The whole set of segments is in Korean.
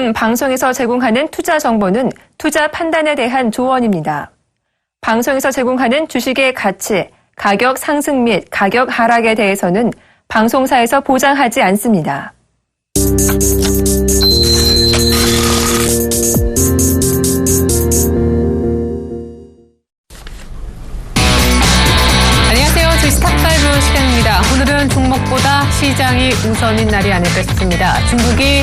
요즘 방송에서 제공하는 투자 정보는 투자 판단에 대한 조언입니다. 방송에서 제공하는 주식의 가치, 가격 상승 및 가격 하락에 대해서는 방송사에서 보장하지 않습니다. 안녕하세요. 주식 탑5 시간입니다. 오늘은 종목보다 시장이 우선인 날이 아닐까 싶습니다. 중국이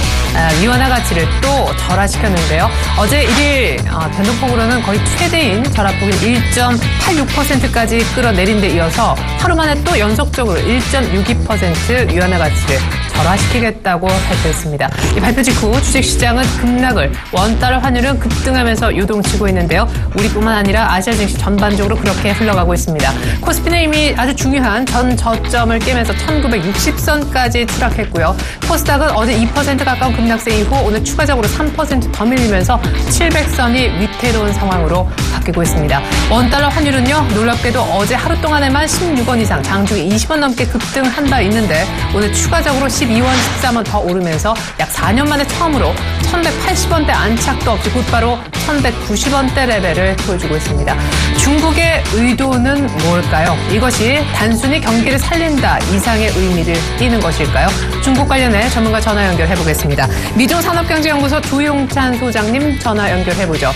위안화 가치를 또 절하시켰는데요. 어제 1일 변동폭으로는 거의 최대인 절하폭인 1.86%까지 끌어내린 데 이어서 하루 만에 또 연속적으로 1.62% 위안화 가치를 절하시키겠다고 발표했습니다. 이 발표 직후 주식시장은 급락을, 원달러 환율은 급등하면서 요동치고 있는데요. 우리뿐만 아니라 아시아 증시 전반적으로 그렇게 흘러가고 있습니다. 코스피는 이미 아주 중요한 전 저점을 깨면서 1960선까지 추락했고요. 코스닥은 어제 2% 가까운 급락세 이후 오늘 추가적으로 3% 더 밀리면서 700선이 위태로운 상황으로 바뀌고 있습니다. 원달러 환율은요, 놀랍게도 어제 하루 동안에만 16원 이상, 장중에 20원 넘게 급등한 바 있는데 오늘 추가적으로 12원, 13원 더 오르면서 약 4년 만에 처음으로 1180원대 안착도 없이 곧바로 1190원대 레벨을 보여주고 있습니다. 중국의 의도는 뭘까요? 이것이 단순히 경기를 살린다 이상의 의미를 띠는 것일까요? 중국 관련해 전문가 전화 연결해보겠습니다. 미중산업경제연구소 조용찬 소장님 전화 연결해보죠.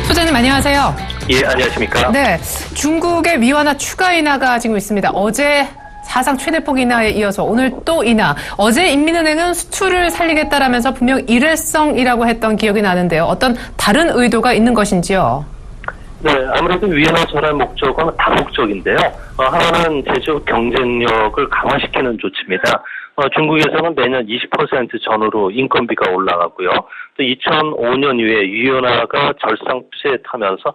소장님 안녕하세요. 예, 안녕하십니까? 네, 중국의 위안화 추가 인하가 지금 있습니다. 어제 사상 최대폭 인하에 이어서 오늘 또 인하. 어제 인민은행은 수출을 살리겠다라면서 분명 일회성이라고 했던 기억이 나는데요. 어떤 다른 의도가 있는 것인지요? 네, 아무래도 위안화 전환 목적은 다목적인데요. 하나는 제조업 경쟁력을 강화시키는 조치입니다. 중국에서는 매년 20% 전후로 인건비가 올라가고요. 또 2005년 이후에 위안화가 절상추세에 타면서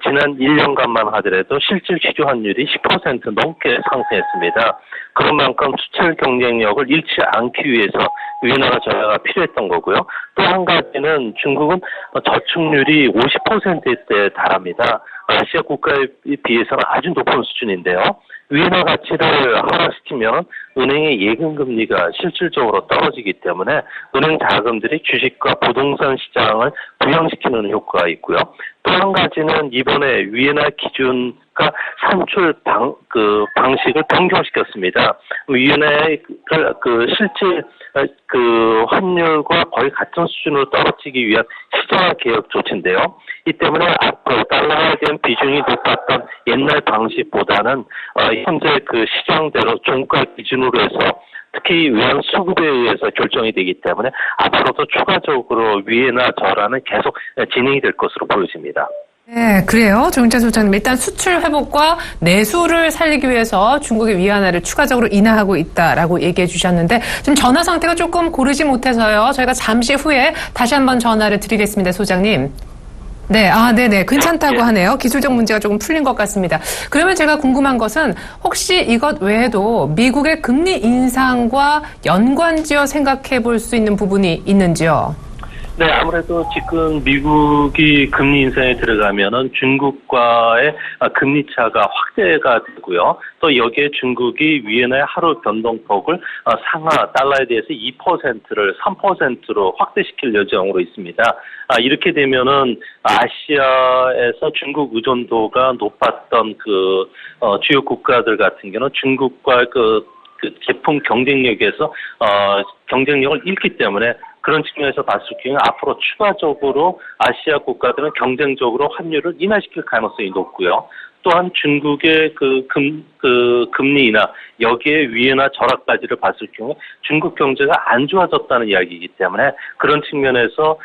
지난 1년간만 하더라도 실질 기조 환율이 10% 넘게 상승했습니다. 그런 만큼 수출 경쟁력을 잃지 않기 위해서 위안화 전환가 필요했던 거고요. 또 한 가지는 중국은 저축률이 50%에 달합니다. 아시아 국가에 비해서는 아주 높은 수준인데요. 위안화 가치를 하락시키면 은행의 예금 금리가 실질적으로 떨어지기 때문에 은행 자금들이 주식과 부동산 시장을 부양시키는 효과가 있고요. 또 한 가지는 이번에 위안화 기준과 산출 방식을 변경시켰습니다. 위안화의 실제 환율과 거의 같은 수준으로 떨어지기 위한 시장화 개혁 조치인데요. 이 때문에 앞으로 달러에 대한 비중이 높았던 옛날 방식보다는 현재 시장대로 종가 기준으로 해서 특히 위안 수급에 의해서 결정이 되기 때문에 앞으로도 추가적으로 위안화 절하는 계속 진행이 될 것으로 보여집니다. 네, 그래요. 조용찬 소장님. 일단 수출 회복과 내수를 살리기 위해서 중국의 위안화를 추가적으로 인하하고 있다라고 얘기해 주셨는데 지금 전화 상태가 조금 고르지 못해서요. 저희가 잠시 후에 다시 한번 전화를 드리겠습니다, 소장님. 네, 네네. 괜찮다고 하네요. 기술적 문제가 조금 풀린 것 같습니다. 그러면 제가 궁금한 것은 혹시 이것 외에도 미국의 금리 인상과 연관지어 생각해 볼 수 있는 부분이 있는지요? 네, 아무래도 지금 미국이 금리 인상에 들어가면은 중국과의 금리 차가 확대가 되고요. 또 여기에 중국이 위안화의 하루 변동폭을 상하 달러에 대해서 2%를 3%로 확대시킬 예정으로 있습니다. 이렇게 되면은 아시아에서 중국 의존도가 높았던 주요 국가들 같은 경우는 중국과 제품 경쟁력에서 경쟁력을 잃기 때문에 그런 측면에서 봤을 경우에 앞으로 추가적으로 아시아 국가들은 경쟁적으로 환율을 인하시킬 가능성이 높고요. 또한 중국의 금리 인하, 여기에 위안화 절하까지를 봤을 경우에 중국 경제가 안 좋아졌다는 이야기이기 때문에 그런 측면에서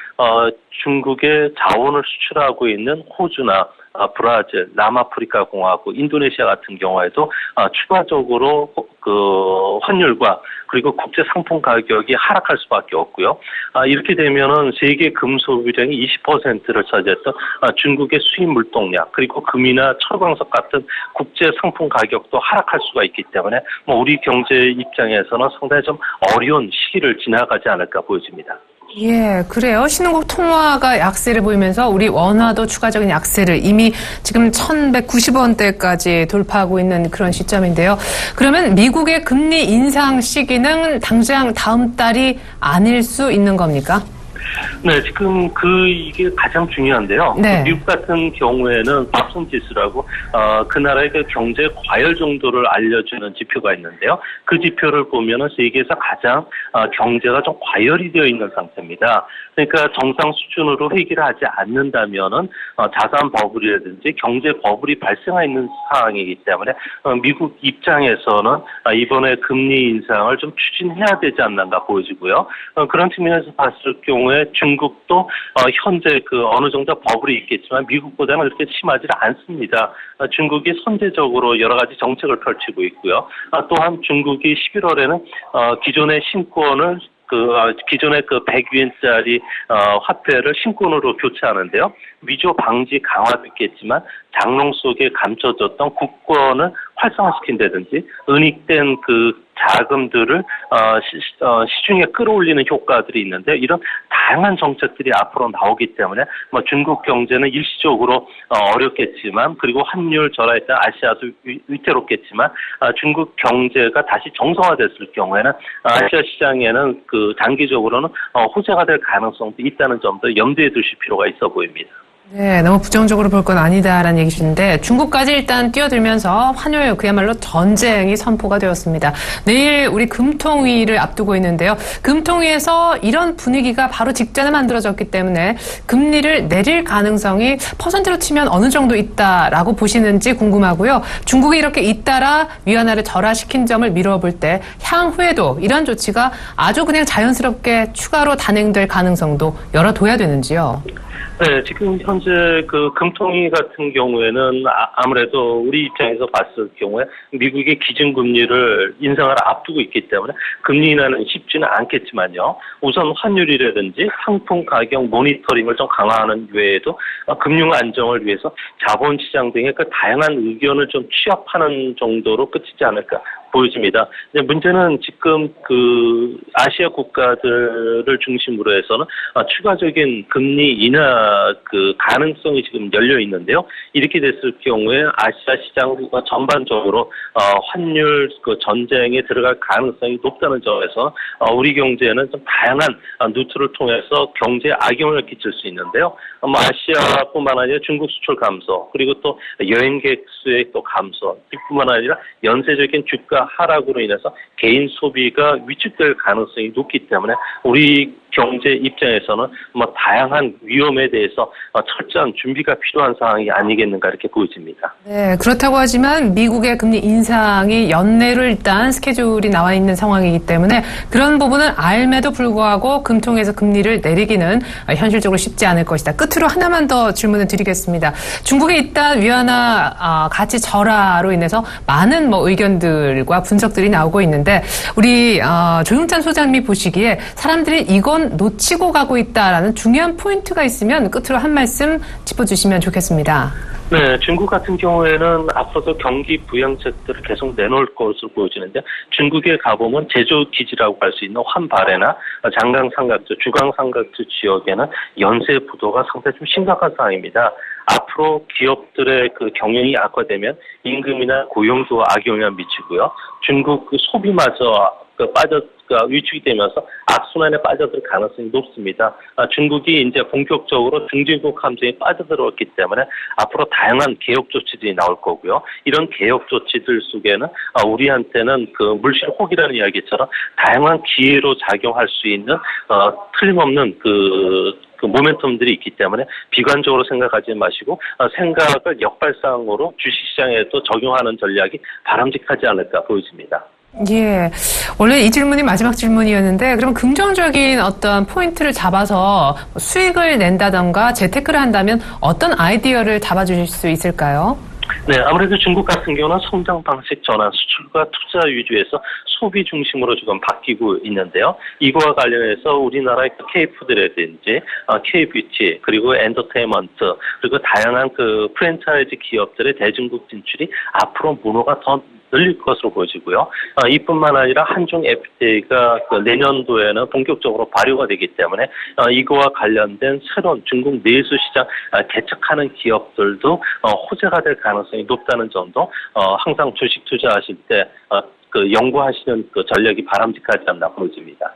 중국의 자원을 수출하고 있는 호주나 브라질, 남아프리카 공화국, 인도네시아 같은 경우에도 추가적으로 환율과 그리고 국제 상품 가격이 하락할 수밖에 없고요. 이렇게 되면은 세계 금 소비량이 20%를 차지했던 중국의 수입 물동량 그리고 금이나 철광석 같은 국제 상품 가격도 하락할 수가 있기 때문에 우리 경제 입장에서는 상당히 좀 어려운 시기를 지나가지 않을까 보여집니다. 예, 그래요. 신흥국 통화가 약세를 보이면서 우리 원화도 추가적인 약세를 이미 지금 1190원대까지 돌파하고 있는 그런 시점인데요. 그러면 미국의 금리 인상 시기는 당장 다음 달이 아닐 수 있는 겁니까? 네, 지금 이게 가장 중요한데요. 네. 미국 같은 경우에는 밥슨 지수라고, 그 나라의 그 경제 과열 정도를 알려주는 지표가 있는데요. 그 지표를 보면은 세계에서 가장, 경제가 좀 과열이 되어 있는 상태입니다. 그러니까 정상 수준으로 회귀를 하지 않는다면은, 자산 버블이라든지 경제 버블이 발생해 있는 상황이기 때문에, 미국 입장에서는 이번에 금리 인상을 좀 추진해야 되지 않는가 보여지고요. 그런 측면에서 봤을 경우에 중국도 현재 어느 정도 버블이 있겠지만 미국보다는 그렇게 심하지 않습니다. 중국이 선제적으로 여러 가지 정책을 펼치고 있고요. 또한 중국이 11월에는 기존의 신권을 기존의 100위엔짜리 화폐를 신권으로 교체하는데요. 위조 방지 강화도 있겠지만 장롱 속에 감춰졌던 국권을 활성화시킨다든지 은닉된 자금들을 시중에 끌어올리는 효과들이 있는데 이런 다양한 정책들이 앞으로 나오기 때문에 중국 경제는 일시적으로 어렵겠지만 그리고 환율 절하에 따라 아시아도 위태롭겠지만 중국 경제가 다시 정상화됐을 경우에는 아시아 시장에는 단기적으로는 호재가 될 가능성도 있다는 점도 염두에 두실 필요가 있어 보입니다. 네, 너무 부정적으로 볼 건 아니다라는 얘기신데 중국까지 일단 뛰어들면서 환율 그야말로 전쟁이 선포가 되었습니다. 내일 우리 금통위를 앞두고 있는데요. 금통위에서 이런 분위기가 바로 직전에 만들어졌기 때문에 금리를 내릴 가능성이 퍼센트로 치면 어느 정도 있다라고 보시는지 궁금하고요. 중국이 이렇게 잇따라 위안화를 절하시킨 점을 미뤄볼 때 향후에도 이런 조치가 아주 그냥 자연스럽게 추가로 단행될 가능성도 열어둬야 되는지요. 네, 지금 현재 금통위 같은 경우에는 아무래도 우리 입장에서 봤을 경우에 미국의 기준금리를 인상을 앞두고 있기 때문에 금리 인하는 쉽지는 않겠지만요. 우선 환율이라든지 상품 가격 모니터링을 좀 강화하는 외에도 금융 안정을 위해서 자본시장 등의 다양한 의견을 좀 취합하는 정도로 끝이지 않을까 보여집니다. 문제는 지금 아시아 국가들을 중심으로 해서는 추가적인 금리 인하 가능성이 지금 열려 있는데요. 이렇게 됐을 경우에 아시아 시장 전반적으로 환율 전쟁에 들어갈 가능성이 높다는 점에서 우리 경제는 좀 다양한 루트를 통해서 경제에 악영향을 끼칠 수 있는데요. 아시아뿐만 아니라 중국 수출 감소 그리고 또 여행객 수의 또 감소 이뿐만 아니라 연쇄적인 주가 하락으로 인해서 개인 소비가 위축될 가능성이 높기 때문에 우리 경제 입장에서는 다양한 위험에 대해서 철저한 준비가 필요한 상황이 아니겠는가 이렇게 보여집니다. 네, 그렇다고 하지만 미국의 금리 인상이 연내로 일단 스케줄이 나와 있는 상황이기 때문에 그런 부분을 알매도 불구하고 금통에서 금리를 내리기는 현실적으로 쉽지 않을 것이다. 끝으로 하나만 더 질문을 드리겠습니다. 중국의 일단 위안화 가치 절하로 인해서 많은 의견들과 분석들이 나오고 있는데 우리 조용찬 소장님이 보시기에 사람들이 이건 놓치고 가고 있다라는 중요한 포인트가 있으면 끝으로 한 말씀 짚어주시면 좋겠습니다. 네, 중국 같은 경우에는 앞으로도 경기 부양책들을 계속 내놓을 것으로 보여지는데 중국에 가보면 제조기지라고 할 수 있는 환바레나 장강삼각주, 주강삼각주 지역에는 연쇄 부도가 상당히 좀 심각한 상황입니다. 앞으로 기업들의 경영이 악화되면 임금이나 고용도 악영향을 미치고요. 중국 소비마저 위축이 되면서 악순환에 빠져들 가능성이 높습니다. 중국이 이제 본격적으로 중진국 함정에 빠져들었기 때문에 앞으로 다양한 개혁 조치들이 나올 거고요. 이런 개혁 조치들 속에는 우리한테는 물실 혹이라는 이야기처럼 다양한 기회로 작용할 수 있는 틀림없는 모멘텀들이 있기 때문에 비관적으로 생각하지 마시고 생각을 역발상으로 주식시장에도 적용하는 전략이 바람직하지 않을까 보여집니다. 예. 원래 이 질문이 마지막 질문이었는데, 그럼 긍정적인 어떤 포인트를 잡아서 수익을 낸다던가 재테크를 한다면 어떤 아이디어를 잡아주실 수 있을까요? 네, 아무래도 중국 같은 경우는 성장 방식 전환, 수출과 투자 위주에서 소비 중심으로 지금 바뀌고 있는데요. 이거와 관련해서 우리나라의 K푸드라든지 K뷰티 그리고 엔터테인먼트 그리고 다양한 프랜차이즈 기업들의 대중국 진출이 앞으로 문호가 더 늘릴 것으로 보여지고요. 이뿐만 아니라 한중 FTA가 내년도에는 본격적으로 발효가 되기 때문에 이거와 관련된 새로운 중국 내수 시장 개척하는 기업들도 호재가 될 가능성이 높다는 점도 항상 주식 투자하실 때 연구하시는 전략이 바람직하지 않나 보여집니다.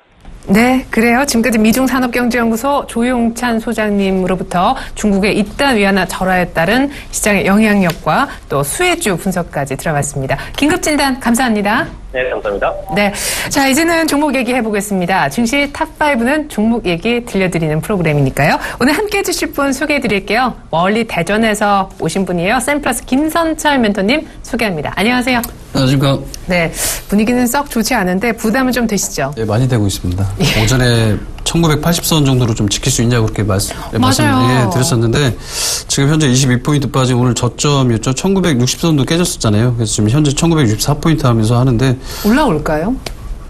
네, 그래요. 지금까지 미중산업경제연구소 조용찬 소장님으로부터 중국의 이딴 위안화 절하에 따른 시장의 영향력과 또 수혜주 분석까지 들어봤습니다. 긴급진단 감사합니다. 네, 감사합니다. 네. 자, 이제는 종목 얘기 해보겠습니다. 증시 탑5는 종목 얘기 들려드리는 프로그램이니까요. 오늘 함께 해주실 분 소개해드릴게요. 멀리 대전에서 오신 분이에요. 샘플러스 김선철 멘토님 소개합니다. 안녕하세요. 안녕하십니까. 네. 분위기는 썩 좋지 않은데 부담은 좀 되시죠? 네, 많이 되고 있습니다. 오전에 1980선 정도로 좀 지킬 수 있냐고 그렇게 말씀을 드렸었는데 지금 현재 22포인트 빠지고 오늘 저점이었죠. 1960선도 깨졌었잖아요. 그래서 지금 현재 1964포인트 하면서 하는데 올라올까요?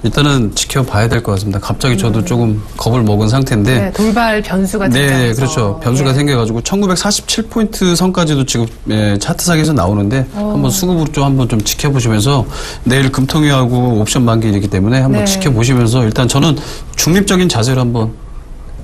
일단은 지켜봐야 될 것 같습니다. 갑자기 저도 조금 겁을 먹은 상태인데. 네, 돌발 변수가 등장해서. 네, 그렇죠. 변수가 생겨가지고 1947포인트 선까지도 지금 차트상에서 나오는데 한번 수급으로 좀 한번 좀 지켜보시면서 내일 금통위하고 옵션 만기이기 때문에 한번 지켜보시면서 일단 저는 중립적인 자세로 한번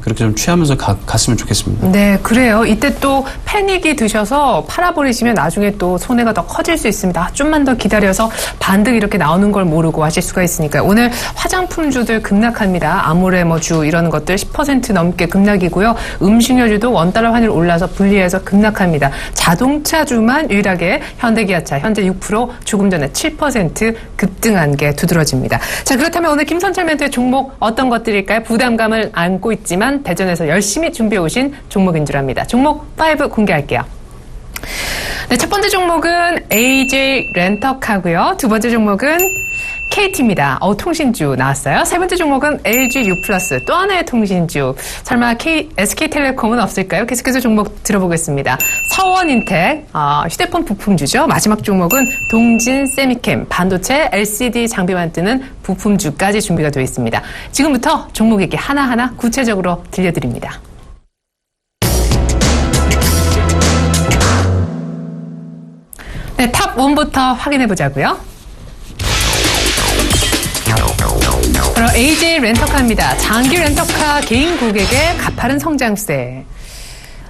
그렇게 좀 취하면서 갔으면 좋겠습니다. 네, 그래요. 이때 또 패닉이 드셔서 팔아버리시면 나중에 또 손해가 더 커질 수 있습니다. 좀만 더 기다려서 반등 이렇게 나오는 걸 모르고 하실 수가 있으니까요. 오늘 화장품주들 급락합니다. 아모레머주 이런 것들 10% 넘게 급락이고요. 음식료주도 원달러 환율 올라서 분리해서 급락합니다. 자동차주만 유일하게 현대기아차 현재 6% 조금 전에 7% 급등한 게 두드러집니다. 자, 그렇다면 오늘 김선철 멘토의 종목 어떤 것들일까요? 부담감을 안고 있지만 대전에서 열심히 준비해 오신 종목인 줄 압니다. 종목 5 공개할게요. 네, 첫 번째 종목은 AJ 렌터카고요. 두 번째 종목은 KT입니다. 통신주 나왔어요. 세 번째 종목은 LG U+, 또 하나의 통신주. 설마 SK텔레콤은 없을까요? 계속해서 종목 들어보겠습니다. 서원인텍, 휴대폰 부품주죠. 마지막 종목은 동진세미캠, 반도체 LCD 장비만 뜨는 부품주까지 준비가 되어 있습니다. 지금부터 종목 얘기 하나하나 구체적으로 들려드립니다. 네, 탑 1부터 확인해 보자고요. 바로 AJ 렌터카입니다. 장기 렌터카 개인 고객의 가파른 성장세.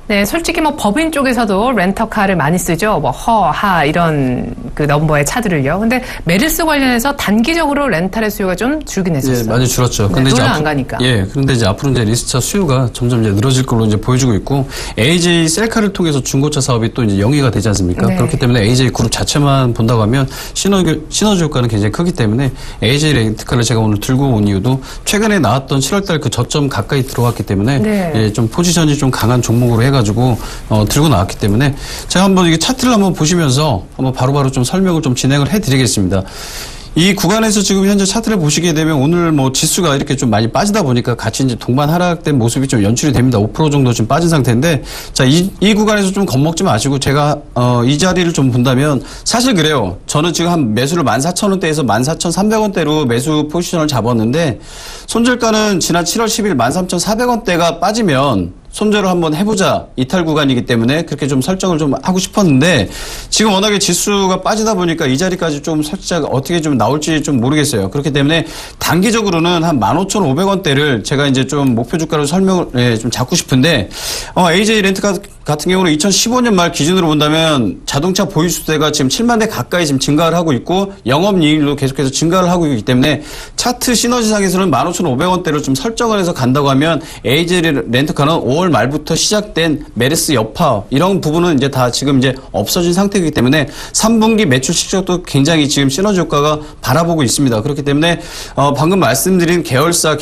네, 솔직히 법인 쪽에서도 렌터카를 많이 쓰죠. 허, 하 이런 그 넘버의 차들을요. 근데 메르스 관련해서 단기적으로 렌탈의 수요가 좀 줄긴 했었어요. 예, 많이 줄었죠. 네, 근데 놀러 이제 안 가니까. 예, 그런데 이제 앞으로 이제 리스트차 수요가 점점 이제 늘어질 걸로 이제 보여지고 있고 AJ 셀카를 통해서 중고차 사업이 또 이제 영위가 되지 않습니까? 네. 그렇기 때문에 AJ 그룹 자체만 본다고 하면 시너지 효과는 굉장히 크기 때문에 AJ 렌트카를 제가 오늘 들고 온 이유도 최근에 나왔던 7월달 그 저점 가까이 들어왔기 때문에 네. 예, 좀 포지션이 좀 강한 종목으로 해가지고 들고 나왔기 때문에 제가 한번 이게 차트를 한번 보시면서 한번 바로바로 좀 설명을 좀 진행을 해드리겠습니다. 이 구간에서 지금 현재 차트를 보시게 되면 오늘 지수가 이렇게 좀 많이 빠지다 보니까 같이 이제 동반 하락된 모습이 좀 연출이 됩니다. 5% 정도 좀 빠진 상태인데 자, 이 구간에서 좀 겁먹지 마시고 제가 이 자리를 좀 본다면 사실 그래요. 저는 지금 한 매수를 14,000원대에서 14,300원대로 매수 포지션을 잡았는데 손절가는 지난 7월 10일 13,400원대가 빠지면 손절을 한번 해보자 이탈 구간이기 때문에 그렇게 좀 설정을 좀 하고 싶었는데 지금 워낙에 지수가 빠지다 보니까 이 자리까지 좀 살짝 어떻게 좀 나올지 좀 모르겠어요. 그렇기 때문에 단기적으로는 한 15,500원대를 제가 이제 좀 목표 주가로 설명을 좀 잡고 싶은데 AJ 렌트카 같은 경우는 2015년 말 기준으로 본다면 자동차 보유수대가 지금 7만 대 가까이 지금 증가를 하고 있고 영업이익률도 계속해서 증가를 하고 있기 때문에 차트 시너지상에서는 15,500원대로 좀 설정을 해서 간다고 하면 AJ 렌트카는 5월 말부터 시작된 메르스 여파 이런 부분은 이제 다 지금 이제 없어진 상태이기 때문에 3분기 매출 실적도 굉장히 지금 시너지 효과가 바라보고 있습니다. 그렇기 때문에 방금 말씀드린 계열사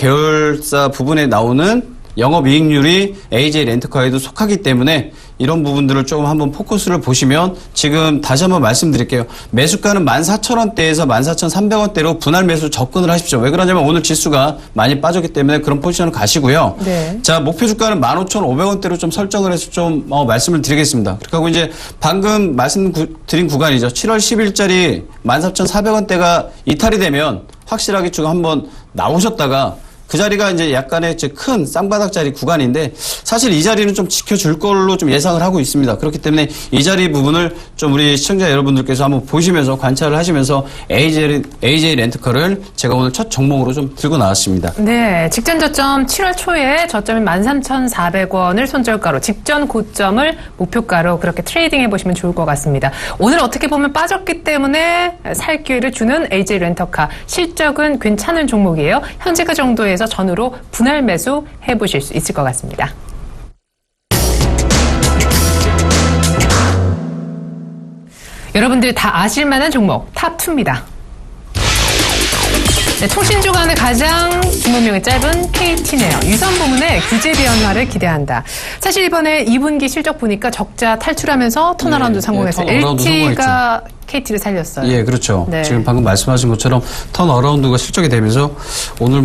부분에 나오는 영업이익률이 AJ 렌트카에도 속하기 때문에 이런 부분들을 조금 한번 포커스를 보시면 지금 다시 한번 말씀드릴게요. 매수가는 14,000원대에서 14,300원대로 분할 매수 접근을 하십시오. 왜 그러냐면 오늘 지수가 많이 빠졌기 때문에 그런 포지션을 가시고요. 네. 자, 목표 주가는 15,500원대로 좀 설정을 해서 좀 말씀을 드리겠습니다. 그리고 이제 방금 말씀드린 구간이죠. 7월 10일짜리 14,400원대가 이탈이 되면 확실하게 좀 한번 나오셨다가 그 자리가 이제 약간의 큰 쌍바닥짜리 구간인데 사실 이 자리는 좀 지켜줄 걸로 좀 예상을 하고 있습니다. 그렇기 때문에 이 자리 부분을 좀 우리 시청자 여러분들께서 한번 보시면서 관찰을 하시면서 AJ 렌트카를 제가 오늘 첫 종목으로 좀 들고 나왔습니다. 네, 직전 저점 7월 초에 저점인 13,400원을 손절가로 직전 고점을 목표가로 그렇게 트레이딩 해보시면 좋을 것 같습니다. 오늘 어떻게 보면 빠졌기 때문에 살 기회를 주는 AJ 렌터카 실적은 괜찮은 종목이에요. 현재 그 정도에서 통해서 전후로 분할 매수 해보실 수 있을 것 같습니다. 여러분들이 다 아실 만한 종목 탑2입니다. 네, 통신 주간의 가장 주목명이 짧은 KT네요. 유선 부문의 규제 변화를 기대한다. 사실 이번에 2분기 실적 보니까 적자 탈출하면서 턴어라운드 성공해서 LG가 KT를 살렸어요. 예, 그렇죠. 네. 지금 방금 말씀하신 것처럼 턴어라운드가 실적이 되면서 오늘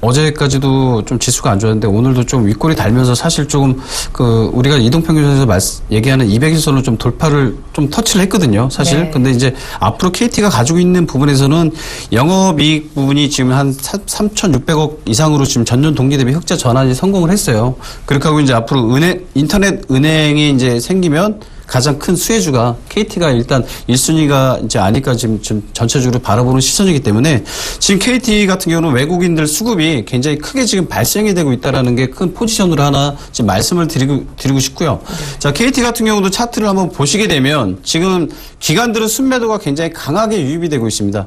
어제까지도 좀 지수가 안 좋았는데 오늘도 좀 윗골이 달면서 사실 조금 우리가 이동평균선에서 얘기하는 200일선을 좀 돌파를 좀 터치를 했거든요. 사실. 네. 근데 이제 앞으로 KT가 가지고 있는 부분에서는 영업이익 부분이 지금 한 3,600억 이상으로 지금 전년 동기 대비 흑자 전환이 성공을 했어요. 그렇게 하고 이제 앞으로 인터넷 은행이 이제 생기면 가장 큰 수혜주가 KT가 일단 1순위가 이제 아닐까 지금 전체적으로 바라보는 시선이기 때문에 지금 KT 같은 경우는 외국인들 수급이 굉장히 크게 지금 발생이 되고 있다라는 게 큰 포지션으로 하나 지금 말씀을 드리고 싶고요. 자, KT 같은 경우도 차트를 한번 보시게 되면 지금 기관들은 순매도가 굉장히 강하게 유입이 되고 있습니다.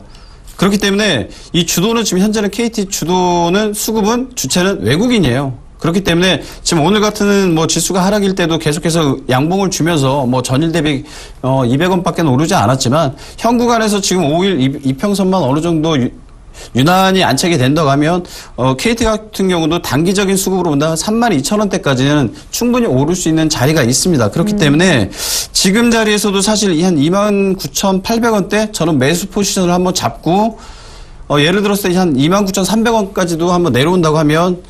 그렇기 때문에 이 주도는 지금 현재는 KT 주도는 수급은 주체는 외국인이에요. 그렇기 때문에 지금 오늘 같은 지수가 하락일 때도 계속해서 양봉을 주면서 전일 대비 200원밖에 오르지 않았지만 현 구간에서 지금 5일 이평선만 어느 정도 유난히 안착이 된다고 하면 KT 같은 경우도 단기적인 수급으로 본다면 32,000원대까지는 충분히 오를 수 있는 자리가 있습니다. 그렇기 때문에 지금 자리에서도 사실 한 29,800원대 저는 매수 포지션을 한번 잡고 예를 들었을 때 한 29,300원까지도 한번 내려온다고 하면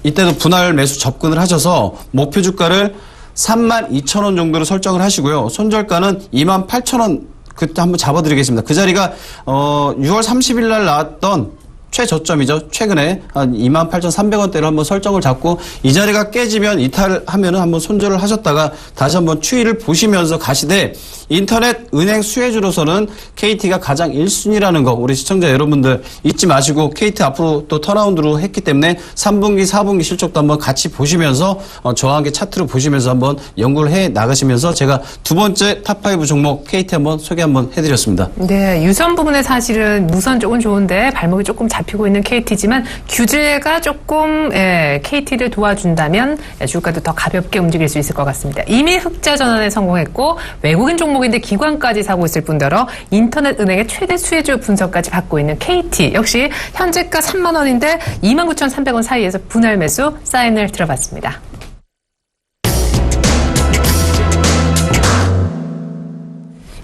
이때도 분할 매수 접근을 하셔서 목표 주가를 32,000원 정도로 설정을 하시고요. 손절가는 28,000원 그때 한번 잡아드리겠습니다. 그 자리가 6월 30일 날 나왔던 최저점이죠. 최근에 한 28,300원대로 한번 설정을 잡고 이 자리가 깨지면 이탈하면은 한번 손절을 하셨다가 다시 한번 추이를 보시면서 가시되 인터넷 은행 수혜주로서는 KT가 가장 1순위라는 거 우리 시청자 여러분들 잊지 마시고 KT 앞으로 또 턴라운드로 했기 때문에 3분기, 4분기 실적도 한번 같이 보시면서 저와 함께 차트를 보시면서 한번 연구를 해 나가시면서 제가 두 번째 탑5 종목 KT 한번 소개 한번 해드렸습니다. 네, 유선 부분에 사실은 무선 쪽은 좋은데 발목이 조금 잡히고 있는 KT지만 규제가 조금 KT를 도와준다면 주가도 더 가볍게 움직일 수 있을 것 같습니다. 이미 흑자 전환에 성공했고 외국인 종목인데 기관까지 사고 있을 뿐더러 인터넷 은행의 최대 수혜주 분석까지 받고 있는 KT 역시 현재가 3만 원인데 29,300원 사이에서 분할 매수 사인을 들어봤습니다.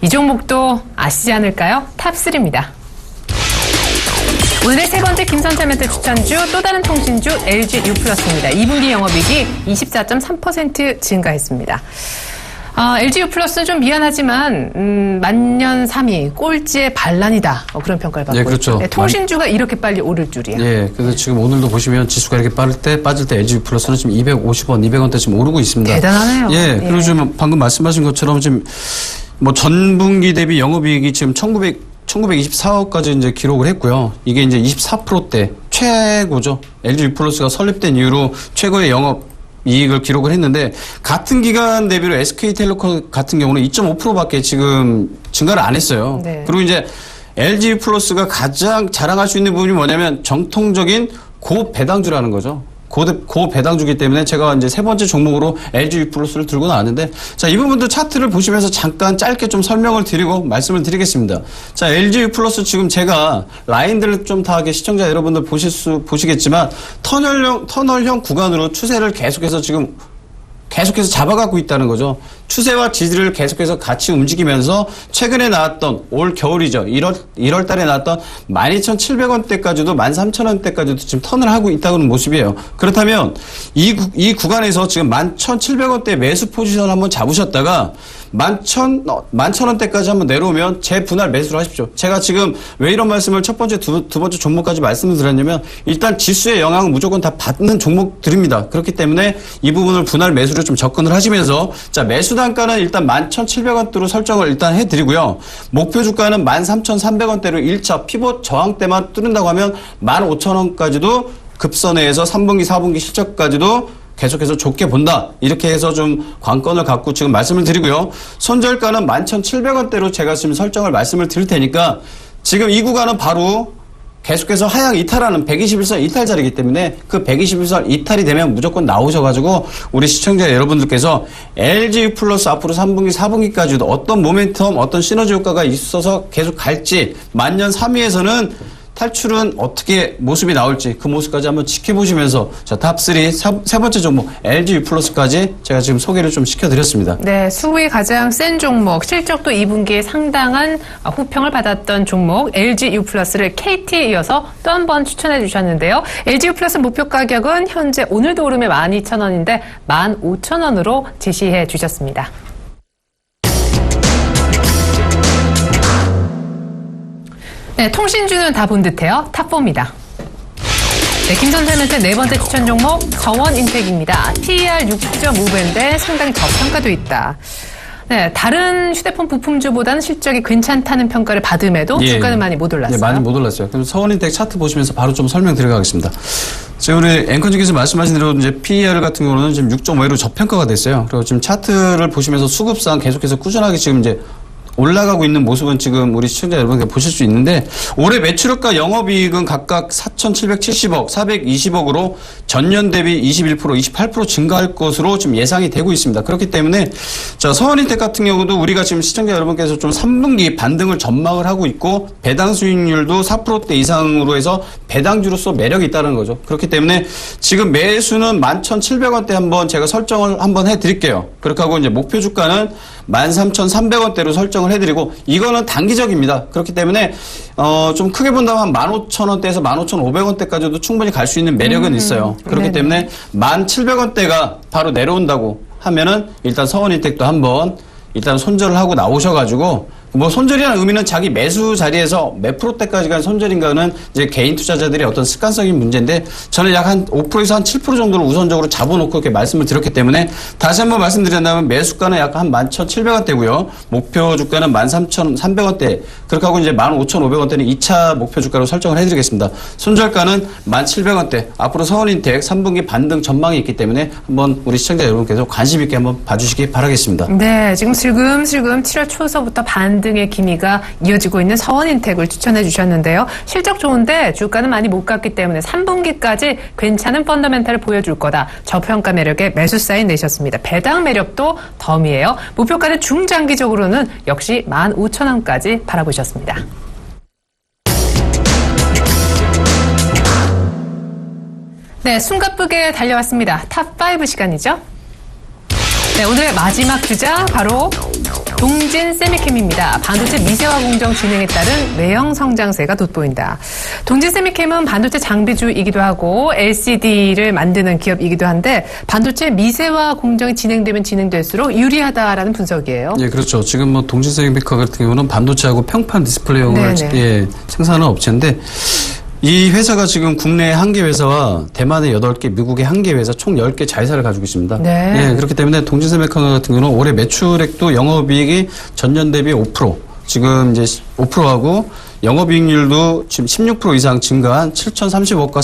이 종목도 아시지 않을까요? 탑3입니다. 오늘의 세 번째 김선태 멘트 추천주 또 다른 통신주 LG U+입니다. 2분기 영업이익이 24.3% 증가했습니다. LG U+는 좀 미안하지만 만년 3위 꼴찌의 반란이다. 그런 평가를 받고 예, 그렇죠. 있죠. 네, 통신주가 이렇게 빨리 오를 줄이야. 예, 그래서 지금 오늘도 보시면 지수가 이렇게 빠질 때 LG U+는 지금 250원, 200원대 지금 오르고 있습니다. 대단하네요. 예, 그리고 지금 방금 말씀하신 것처럼 지금 전분기 대비 영업이익이 지금 1924억까지 이제 기록을 했고요. 이게 이제 24%대 최고죠. LG U+가 설립된 이후로 최고의 영업 이익을 기록을 했는데 같은 기간 대비로 SK텔레콤 같은 경우는 2.5%밖에 지금 증가를 안 했어요. 네. 그리고 이제 LG U+가 가장 자랑할 수 있는 부분이 뭐냐면 정통적인 고배당주라는 거죠. 고배당주기 때문에 제가 이제 세 번째 종목으로 LG U+를 들고 나왔는데 자, 이 부분도 차트를 보시면서 잠깐 짧게 좀 설명을 드리고 말씀을 드리겠습니다. 자, LG U+ 지금 제가 라인들을 좀 다 시청자 여러분들 보시겠지만 터널형 구간으로 추세를 계속해서 잡아가고 있다는 거죠. 추세와 지지를 계속해서 같이 움직이면서 최근에 나왔던 올 겨울이죠. 1월 달에 나왔던 12,700원대까지도 13,000원대까지도 지금 턴을 하고 있다는 모습이에요. 그렇다면 이 구간에서 지금 11,700원대 매수 포지션을 한번 잡으셨다가 11,000원대까지 한번 내려오면 재분할 매수를 하십시오. 제가 지금 왜 이런 말씀을 첫 번째, 두 번째 종목까지 말씀을 드렸냐면 일단 지수의 영향은 무조건 다 받는 종목들입니다. 그렇기 때문에 이 부분을 분할 매수를 좀 접근을 하시면서 자, 매수 단가는 일단 11,700원대로 설정을 일단 해드리고요. 목표 주가는 13,300원대로 1차 피봇 저항대만 뚫는다고 하면 15,000원까지도 급선회해서 3분기, 4분기 실적까지도 계속해서 좋게 본다. 이렇게 해서 좀 관건을 갖고 지금 말씀을 드리고요. 손절가는 11,700원대로 제가 지금 설정을 말씀을 드릴 테니까 지금 이 구간은 바로 계속해서 하향 이탈하는 121선 이탈 자리이기 때문에 그 121선 이탈이 되면 무조건 나오셔가지고 우리 시청자 여러분들께서 LG 플러스 앞으로 3분기, 4분기까지도 어떤 모멘텀, 어떤 시너지 효과가 있어서 계속 갈지 만년 3위에서는 탈출은 어떻게 모습이 나올지 그 모습까지 한번 지켜보시면서 자, 탑3 세 번째 종목 LG 플러스까지 제가 지금 소개를 좀 시켜드렸습니다. 네, 수급이 가장 센 종목, 실적도 2분기에 상당한 호평을 받았던 종목 LG U+를 KT에 이어서 또 한 번 추천해 주셨는데요. LG U+ 목표 가격은 현재 오늘도 오르면 12,000원인데 15,000원으로 제시해 주셨습니다. 네, 통신주는 다 본 듯해요. 탑4입니다. 네, 김 선생님한테 네 번째 추천 종목 저원인텍입니다. PER 6.5배인데 상당히 저평가돼 있다. 네, 다른 휴대폰 부품주보다는 실적이 괜찮다는 평가를 받음에도 주가는 많이 못 올랐어요. 네, 많이 못 올랐어요. 그럼 서원인텍 차트 보시면서 바로 좀 설명 드려가겠습니다. 지금 우리 앵커님께서 말씀하신 대로 이제 PER 같은 경우는 지금 6.5로 저평가가 됐어요. 그리고 지금 차트를 보시면서 수급상 계속해서 꾸준하게 지금 이제 올라가고 있는 모습은 지금 우리 시청자 여러분께 보실 수 있는데 올해 매출액과 영업이익은 각각 4,770억, 420억으로 전년 대비 21%, 28% 증가할 것으로 지금 예상이 되고 있습니다. 그렇기 때문에 자, 서원인텍 같은 경우도 우리가 지금 시청자 여러분께서 좀 3분기 반등을 전망을 하고 있고 배당 수익률도 4%대 이상으로 해서 배당주로서 매력이 있다는 거죠. 그렇기 때문에 지금 매수는 11,700원대 한번 제가 설정을 한번 해드릴게요. 그렇게 하고 이제 목표 주가는 13,300원대로 설정을 해드리고 이거는 단기적입니다. 그렇기 때문에 좀 크게 본다면 한 15,000원대에서 15,500원대까지도 충분히 갈 수 있는 매력은 있어요. 그렇기 때문에 1,700원대가 바로 내려온다고 하면은 일단 서원인텍도 한번 일단 손절을 하고 나오셔가지고 뭐 손절이라는 의미는 자기 매수 자리에서 몇 프로대까지 간 손절인가는 이제 개인 투자자들의 어떤 습관적인 문제인데 저는 약 한 5%에서 한 7% 정도를 우선적으로 잡아놓고 이렇게 말씀을 드렸기 때문에 다시 한번 말씀드린다면 매수가는 약 한 11,700원대고요. 목표 주가는 13,300원대. 그렇게 하고 이제 15,500원대는 2차 목표 주가로 설정을 해드리겠습니다. 손절가는 1,700원대. 앞으로 서원인텍 3분기 반등 전망이 있기 때문에 한번 우리 시청자 여러분께서 관심 있게 한번 봐주시기 바라겠습니다. 네, 지금 슬금슬금 7월 초서부터 반등의 기미가 이어지고 있는 서원인텍을 추천해 주셨는데요. 실적 좋은데 주가는 많이 못 갔기 때문에 3분기까지 괜찮은 펀더멘탈을 보여줄 거다. 저평가 매력에 매수 사인 내셨습니다. 배당 매력도 덤이에요. 목표가는 중장기적으로는 역시 15,000원까지 바라보셨습니다. 네, 숨가쁘게 달려왔습니다. 탑5 시간이죠. 네, 오늘의 마지막 주자 바로 동진 세미캠입니다. 반도체 미세화 공정 진행에 따른 외형 성장세가 돋보인다. 동진 세미캠은 반도체 장비주이기도 하고 LCD를 만드는 기업이기도 한데 반도체 미세화 공정이 진행되면 진행될수록 유리하다라는 분석이에요. 예, 그렇죠. 지금 뭐 동진 세미캠 같은 경우는 반도체하고 평판 디스플레이용을 생산하는 업체인데 이 회사가 지금 국내 1개 회사와 대만의 8개, 미국의 1개 회사 총 10개 자회사를 가지고 있습니다. 네. 예, 그렇기 때문에 동진세미컴 같은 경우는 올해 매출액도 영업이익이 전년 대비 5%, 지금 이제 5%하고 영업이익률도 지금 16% 이상 증가한 7,030억과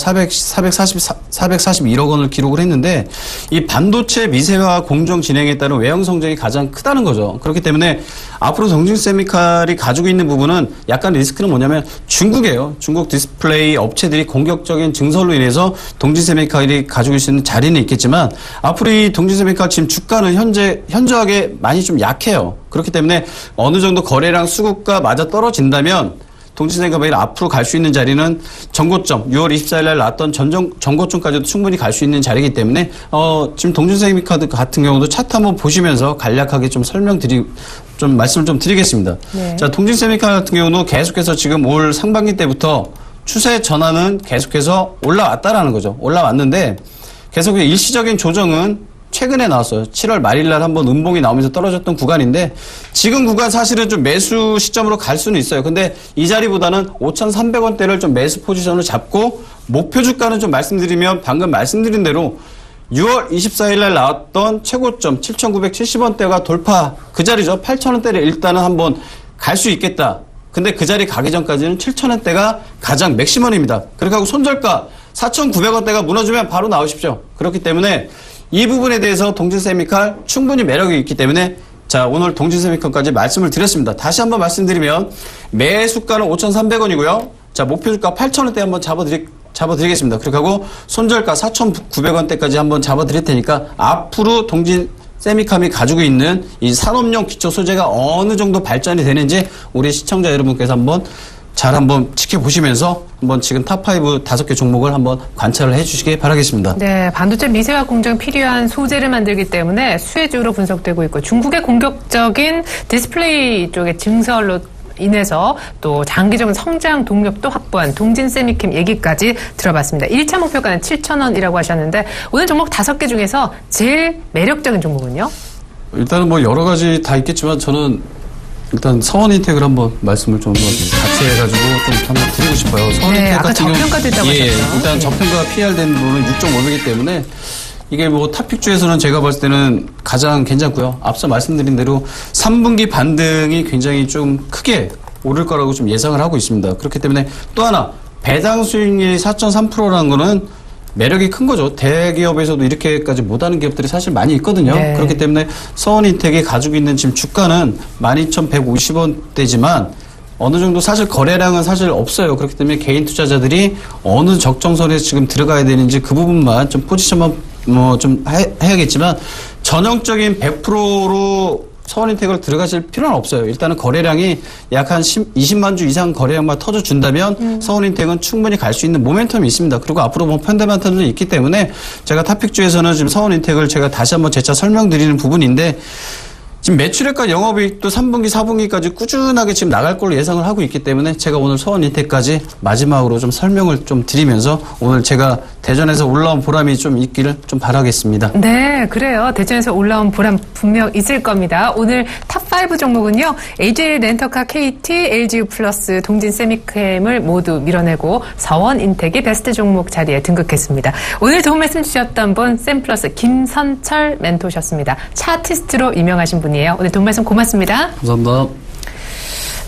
441억 원을 기록을 했는데 이 반도체 미세화 공정 진행에 따른 외형 성장이 가장 크다는 거죠. 그렇기 때문에 앞으로 동진세미칼이 가지고 있는 부분은 약간 리스크는 뭐냐면 중국이에요. 중국 디스플레이 업체들이 공격적인 증설로 인해서 동진세미칼이 가지고 있는 자리는 있겠지만 앞으로 이 동진세미칼 지금 주가는 현저하게 많이 좀 약해요. 그렇기 때문에 어느 정도 거래량 수급과 맞아 떨어진다면 동진세미칼이 앞으로 갈 수 있는 자리는 전고점 6월 24일 날 나왔던 전고점까지도 충분히 갈 수 있는 자리이기 때문에 지금 동진세미칼 같은 경우도 차트 한번 보시면서 간략하게 좀 말씀을 좀 드리겠습니다. 네. 자, 동진세미칼 같은 경우는 계속해서 지금 올 상반기 때부터 추세 전환은 계속해서 올라왔다라는 거죠. 올라왔는데 계속 일시적인 조정은 최근에 나왔어요. 7월 말일 날 한번 음봉이 나오면서 떨어졌던 구간인데 지금 구간 사실은 좀 매수 시점으로 갈 수는 있어요. 근데 이 자리보다는 5,300원대를 좀 매수 포지션을 잡고 목표 주가는 좀 말씀드리면 방금 말씀드린 대로 6월 24일 날 나왔던 최고점 7,970원대가 돌파 그 자리죠. 8,000원대를 일단은 한번 갈 수 있겠다. 근데 그 자리 가기 전까지는 7,000원대가 가장 맥시멈입니다. 그렇게 하고 손절가 4,900원대가 무너지면 바로 나오십시오. 그렇기 때문에 이 부분에 대해서 동진세미칼 충분히 매력이 있기 때문에 자, 오늘 동진세미칼까지 말씀을 드렸습니다. 다시 한번 말씀드리면 매수가는 5,300원이고요. 자, 목표주가 8,000원대 한번 잡아드리겠습니다. 그렇게 하고 손절가 4,900원대까지 한번 잡아드릴 테니까 앞으로 동진 세미캄이 가지고 있는 이 산업용 기초 소재가 어느 정도 발전이 되는지 우리 시청자 여러분께서 한번 지켜보시면서 한번 지금 탑5 5개 종목을 한번 관찰을 해주시기 바라겠습니다. 네, 반도체 미세화 공정 필요한 소재를 만들기 때문에 수혜주로 분석되고 있고 중국의 공격적인 디스플레이 쪽의 증설로 인해서 또 장기적인 성장 동력도 확보한 동진 세미캠 얘기까지 들어봤습니다. 1차 목표가는 7,000원이라고 하셨는데 오늘 종목 5개 중에서 제일 매력적인 종목은요? 일단은 뭐 여러 가지 다 있겠지만 저는 일단 서원인텍을 한번 말씀을 좀 같이 해가지고 좀 한번 드리고 싶어요. 서원인텍 아까 같은 경우 저평가도 있다고 하셨죠? 일단 저평가 PR된 부분은 6.5배이기 때문에 이게 뭐 탑픽주에서는 제가 봤을 때는 가장 괜찮고요. 앞서 말씀드린 대로 3분기 반등이 굉장히 좀 크게 오를 거라고 좀 예상을 하고 있습니다. 그렇기 때문에 또 하나 배당 수익률이 4.3%라는 거는 매력이 큰 거죠. 대기업에서도 이렇게까지 못하는 기업들이 사실 많이 있거든요. 네. 그렇기 때문에 서원인텍이 가지고 있는 지금 주가는 12,150원대지만 어느 정도 사실 거래량은 사실 없어요. 그렇기 때문에 개인 투자자들이 어느 적정선에 지금 들어가야 되는지 그 부분만 좀 포지션만 뭐 좀 해야겠지만 전형적인 100%로 서원인텍을 들어가실 필요는 없어요. 일단은 거래량이 약 한 20만 주 이상 거래량만 터져준다면 서원인텍은 충분히 갈 수 있는 모멘텀이 있습니다. 그리고 앞으로 뭐 펀더멘털도 있기 때문에 제가 탑픽주에서는 지금 서원인텍을 제가 다시 한번 재차 설명드리는 부분인데 지금 매출액과 영업이익도 3분기, 4분기까지 꾸준하게 지금 나갈 걸로 예상을 하고 있기 때문에 제가 오늘 서원인텍까지 마지막으로 좀 설명을 좀 드리면서 오늘 제가 대전에서 올라온 보람이 좀 있기를 좀 바라겠습니다. 네, 그래요. 대전에서 올라온 보람 분명 있을 겁니다. 오늘 탑5 종목은요. AJ 렌터카 KT, LGU 플러스, 동진 세미캠을 모두 밀어내고 서원인텍이 베스트 종목 자리에 등극했습니다. 오늘 도움 말씀 주셨던 분 샘플러스 김선철 멘토셨습니다. 차티스트로 유명하신 분이에요. 오늘 도움 말씀 고맙습니다. 감사합니다.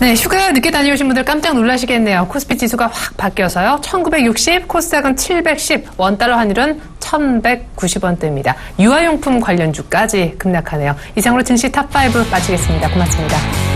네, 휴가 늦게 다녀오신 분들 깜짝 놀라시겠네요. 코스피 지수가 확 바뀌어서요. 1960, 코스닥은 710, 원달러 환율은 1190원대입니다. 유아용품 관련주까지 급락하네요. 이상으로 증시 탑5 마치겠습니다. 고맙습니다.